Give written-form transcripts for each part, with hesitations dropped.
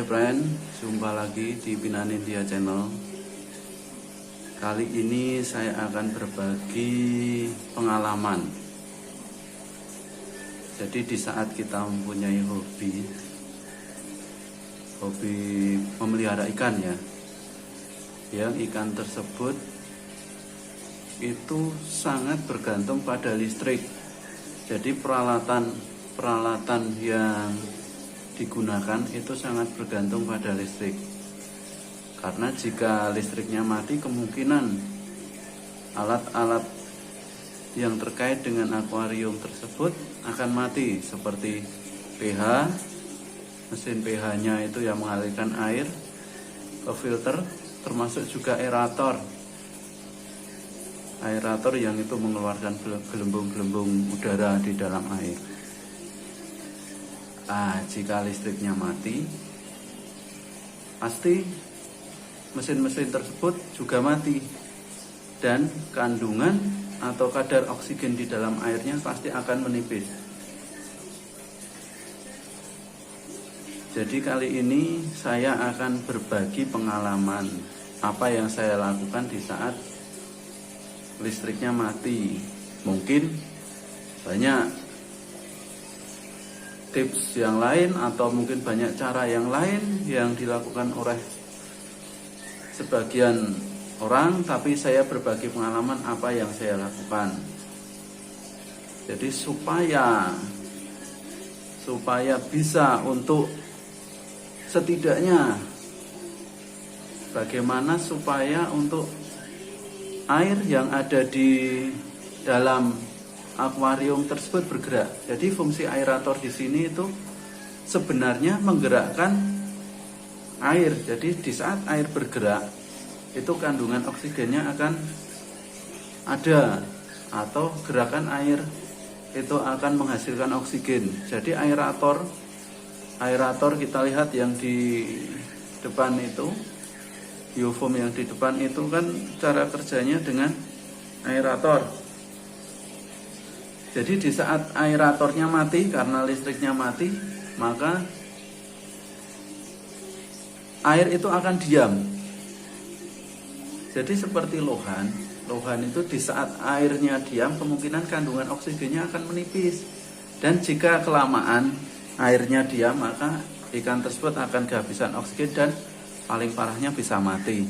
Oke friend, jumpa lagi di Pinanindia Channel. Kali ini saya akan berbagi pengalaman. Jadi di saat kita mempunyai hobi memelihara ikan ya, yang ikan tersebut itu sangat bergantung pada listrik. Jadi peralatan yang digunakan itu sangat bergantung pada listrik. Karena jika listriknya mati, kemungkinan alat-alat yang terkait dengan akuarium tersebut akan mati, seperti pH, mesin pH-nya itu yang mengalirkan air ke filter, termasuk juga aerator yang itu mengeluarkan gelembung-gelembung udara di dalam air. Jika listriknya mati, pasti mesin-mesin tersebut juga mati, dan kandungan atau kadar oksigen di dalam airnya pasti akan menipis. Jadi kali ini saya akan berbagi pengalaman apa yang saya lakukan di saat listriknya mati. Mungkin banyak tips yang lain atau mungkin banyak cara yang lain yang dilakukan oleh sebagian orang, tapi saya berbagi pengalaman apa yang saya lakukan. Jadi supaya bisa untuk setidaknya bagaimana supaya untuk air yang ada di dalam akuarium tersebut bergerak. Jadi fungsi aerator di sini itu sebenarnya menggerakkan air. Jadi di saat air bergerak, itu kandungan oksigennya akan ada, atau gerakan air itu akan menghasilkan oksigen. Jadi aerator kita lihat yang di depan itu, biofoam yang di depan itu kan cara kerjanya dengan aerator. Jadi di saat aeratornya mati karena listriknya mati, maka air itu akan diam. Jadi seperti lohan itu di saat airnya diam, kemungkinan kandungan oksigennya akan menipis. Dan jika kelamaan airnya diam, maka ikan tersebut akan kehabisan oksigen dan paling parahnya bisa mati.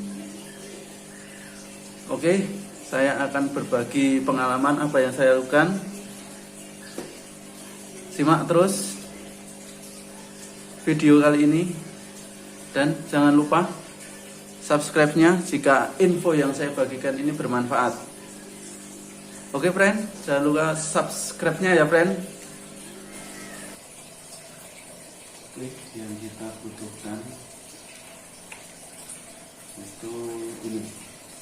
Oke, saya akan berbagi pengalaman apa yang saya lakukan. Simak terus video kali ini, dan jangan lupa subscribe-nya jika info yang saya bagikan ini bermanfaat. Oke friend, jangan lupa subscribe-nya ya friend. Klik yang kita butuhkan itu ini.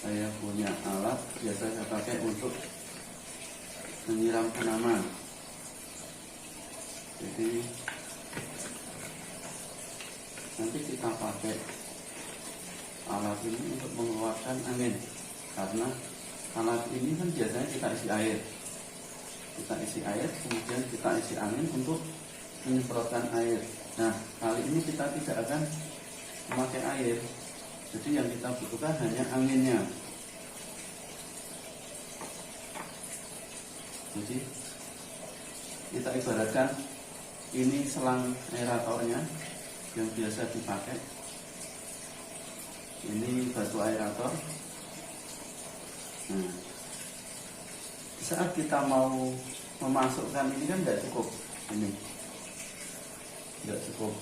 Saya punya alat biasa saya pakai untuk menyiram tanaman. Jadi nanti kita pakai alat ini untuk mengeluarkan angin, karena alat ini kan biasanya kita isi air, kemudian kita isi angin untuk menyemprotkan air. Nah, kali ini kita tidak akan memakai air, jadi yang kita butuhkan hanya anginnya. Jadi kita ibaratkan ini selang aeratornya yang biasa dipakai. Ini batu aerator. Nah, saat kita mau memasukkan ini kan tidak cukup. Ini tidak cukup.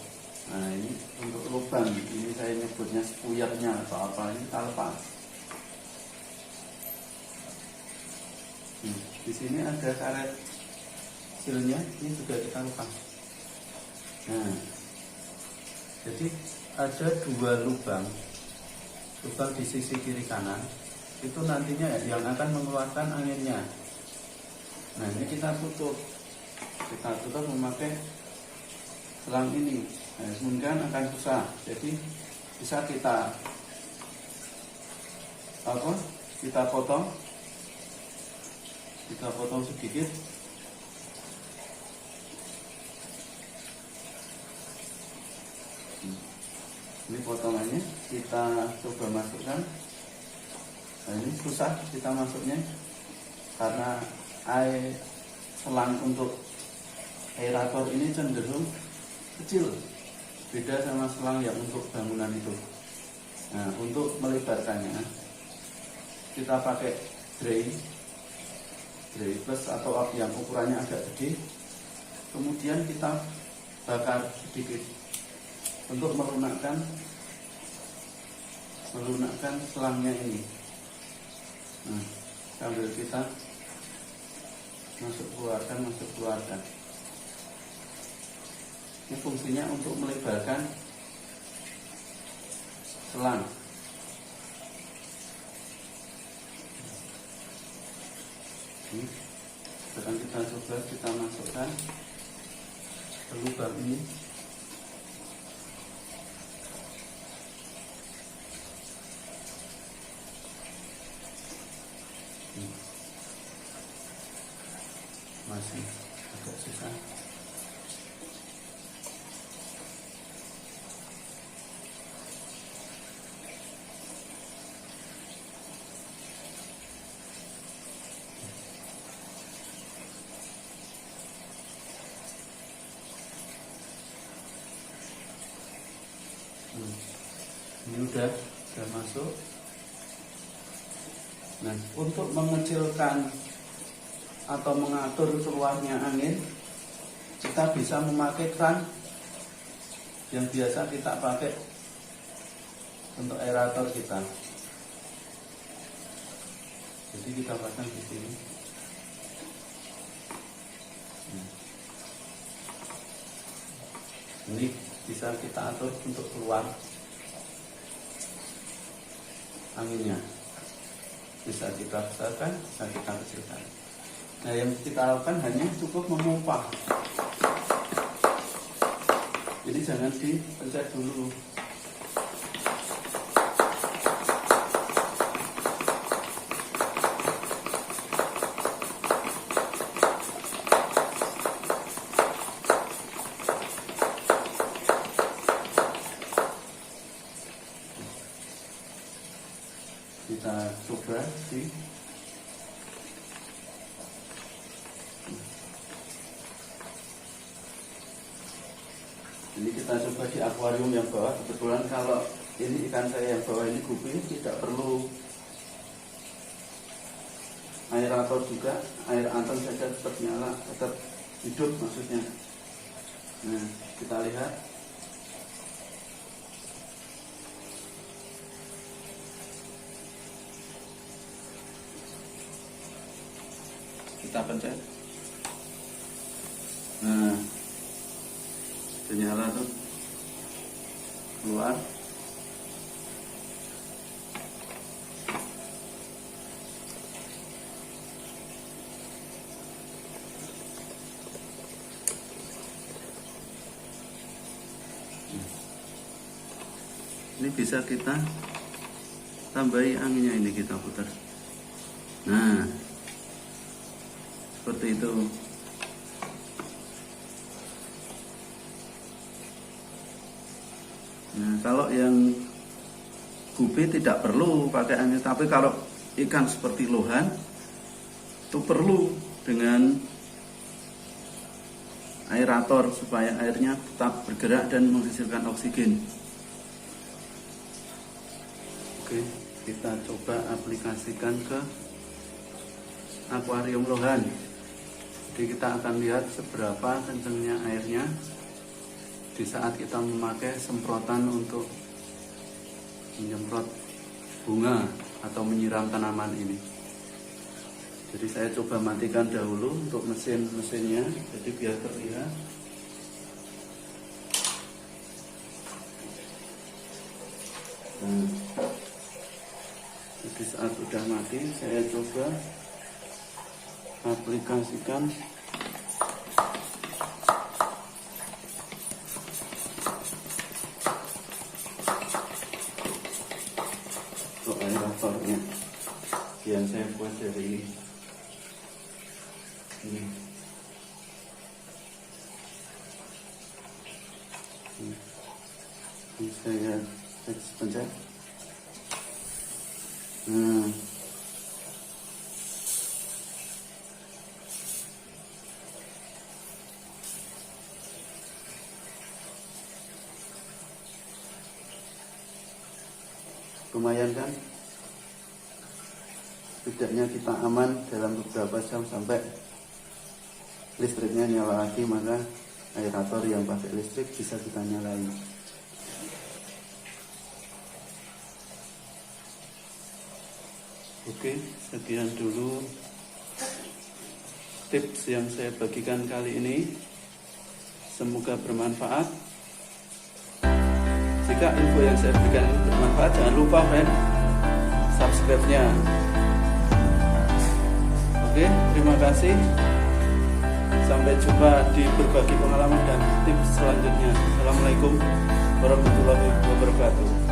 Nah, ini untuk lubang. Ini saya nyebutnya spuyernya atau apa. Ini kita lepas. Di sini ada karet silnya. Ini juga kita lepas. Nah, jadi ada dua lubang di sisi kiri kanan, itu nantinya yang akan mengeluarkan anginnya. Nah, ini kita tutup memakai selang ini. Nah, kemungkinan akan susah, jadi bisa kita potong sedikit. Ini potongannya kita coba masukkan. Nah, ini susah kita masuknya karena air selang untuk aerator ini cenderung kecil, beda sama selang yang untuk bangunan itu. Nah, untuk melebarkannya kita pakai drain plus atau yang ukurannya agak gede, kemudian kita bakar sedikit untuk melunakkan selangnya ini. Nah, sambil kita masuk keluarkan. Ini fungsinya untuk melebarkan selang. Ini sekarang kita coba kita masukkan ke lubang ini. Masih agak susah. Ini udah masuk. Nah, untuk mengecilkan atau mengatur keluarnya angin, kita bisa memakai kran yang biasa kita pakai untuk aerator kita. Jadi kita pasang di sini. Ini bisa kita atur untuk keluar anginnya. Bisa kita besarkan, bisa kita kecilkan. Nah, yang kita lakukan hanya cukup memompa. Jadi jangan dipencet dulu. Kita coba sih. Ini kita coba di akuarium yang bawah. Kebetulan kalau ini ikan saya yang bawah ini gupi, tidak perlu aerator juga, air anton saja tetap nyala, tetap hidup maksudnya. Nah, kita lihat. Kita pencet. Nah, nyala tuh keluar. Ini bisa kita tambahi anginnya, ini kita putar. Nah, seperti itu. Nah, kalau yang gupi tidak perlu pakai angin, tapi kalau ikan seperti lohan itu perlu dengan aerator supaya airnya tetap bergerak dan menghasilkan oksigen. Oke, kita coba aplikasikan ke akuarium lohan. Jadi kita akan lihat seberapa kencangnya airnya di saat kita memakai semprotan untuk menyemprot bunga atau menyiram tanaman ini. Jadi saya coba matikan dahulu untuk mesinnya, jadi biar terlihat. Nah, jadi saat sudah mati, saya coba aplikasikan aeratornya yang saya buat dari ini. Ini saya cek sebentar. Nah, lumayan kan? Setidaknya kita aman dalam beberapa jam sampai listriknya nyala lagi, maka aerator yang pakai listrik bisa kita nyalain. Oke, sekian dulu tips yang saya bagikan kali ini. Semoga bermanfaat. Jika info yang saya berikan ini bermanfaat, jangan lupa friend, subscribe-nya. Oke, terima kasih. Sampai jumpa di berbagi pengalaman dan tips selanjutnya. Assalamualaikum warahmatullahi wabarakatuh.